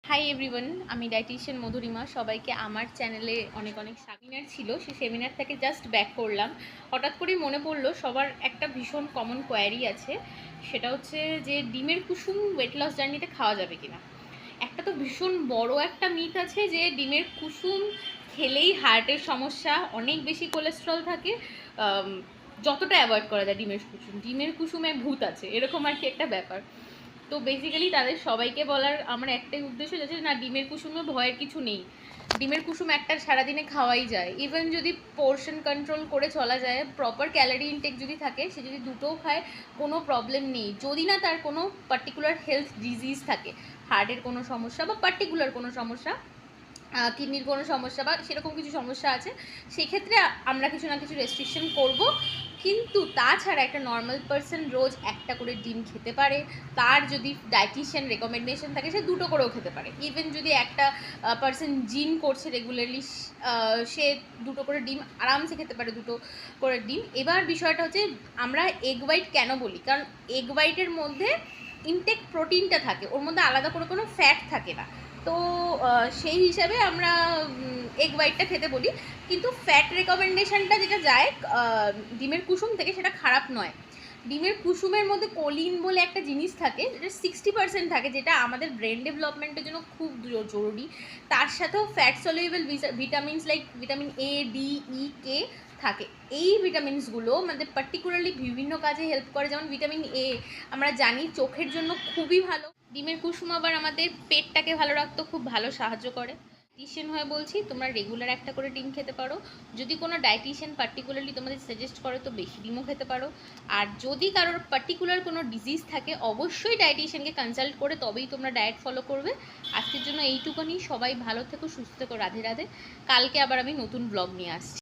Hi everyone, আমি dietician Madhurima. সবাইকে আমার চ্যানেলে অনেক অনেক সেমিনার ছিল, সেই সেমিনার থেকে জাস্ট ব্যাক করলাম। হঠাৎ করেই মনে পড়লো সবার একটা ভীষণ কমন কোয়ারি আছে, সেটা হচ্ছে যে ডিমের কুসুম ওয়েট লস জার্নিতে খাওয়া যাবে কিনা। একটা তো ভীষণ বড় একটা মিথ আছে যে ডিমের কুসুম খেলেই হার্টের সমস্যা, অনেক বেশি কোলেস্ট্রল থাকে, যতটা অ্যাভয়েড করা যায় ডিমের কুসুমে ভূত আছে, এরকম আর কি একটা ব্যাপার। তো বেসিক্যালি তাদের সবাইকে বলার আমার একটাই উদ্দেশ্য, যাচ্ছে না ডিমের কুসুমে ভয়ের কিছু নেই। ডিমের কুসুম একটা সারাদিনে খাওয়াই যায়, ইভেন যদি পোর্শন কন্ট্রোল করে চলা যায়, প্রপার ক্যালোরি ইনটেক যদি থাকে, সে যদি দুটোও খায় কোনো প্রবলেম নেই, যদি না তার কোনো পার্টিকুলার হেলথ ডিজিজ থাকে, হার্টের কোনো সমস্যা বা পার্টিকুলার কোনো সমস্যা, কিডনির কোনো সমস্যা বা সেরকম কিছু সমস্যা আছে, সেক্ষেত্রে আমরা কিছু না কিছু রেস্ট্রিকশন করব। কিন্তু তাছাড়া একটা নর্মাল পার্সন রোজ একটা করে ডিম খেতে পারে, তার যদি ডায়েটিশিয়ান রেকমেন্ডেশন থাকে সে দুটো করেও খেতে পারে। ইভেন যদি একটা পার্সন জিম করছে রেগুলারলি, সে দুটো করে ডিম আরামসে খেতে পারে, দুটো করে ডিম। এবার বিষয়টা হচ্ছে আমরা এগ হোয়াইট কেন বলি, কারণ এগ হোয়াইটের মধ্যে ইনটেক প্রোটিনটা থাকে, ওর মধ্যে আলাদা করে কোনো ফ্যাট থাকে না। তো সেই হিসাবে আমরা এগ হোয়াইটটা খেতে বলি। কিন্তু ফ্যাট রেকমেন্ডেশনটা যেটা যায় ডিমের কুসুম থেকে, সেটা খারাপ নয়। ডিমের কুসুমের মধ্যে কোলিন বলে একটা জিনিস থাকে, যেটা 60% থাকে, যেটা আমাদের ব্রেন ডেভেলপমেন্টের জন্য খুব জরুরি। তার সাথেও fat soluble vitamins like vitamin A, D, E, K থাকে। এই ভিটামিনসগুলো আমাদের পার্টিকুলারলি বিভিন্ন কাজে হেল্প করে, যেমন ভিটামিন এ আমরা জানি চোখের জন্য খুবই ভালো। ডিমের কুসুম আবার আমাদের পেটটাকে ভালো রাখতে খুব ভালো সাহায্য করে। ডায়েটিশিয়ান হয়ে বলছি, তোমরা রেগুলার একটা করে ডিম খেতে পারো। যদি কোনো ডায়েটিশিয়ান পার্টিকুলারলি তোমাদের সাজেস্ট করে তো বেশি ডিমও খেতে পারো। আর যদি কারোর পার্টিকুলার কোনো ডিজিজ থাকে, অবশ্যই ডায়েটিশিয়ানকে কনসাল্ট করে তবেই তোমরা ডায়েট ফলো করবে। আজকের জন্য এইটুকুনি। সবাই ভালো থেকো, সুস্থ থেকো, রাধে রাধে। কালকে আবার আমি নতুন ব্লগ নিয়ে আসছি।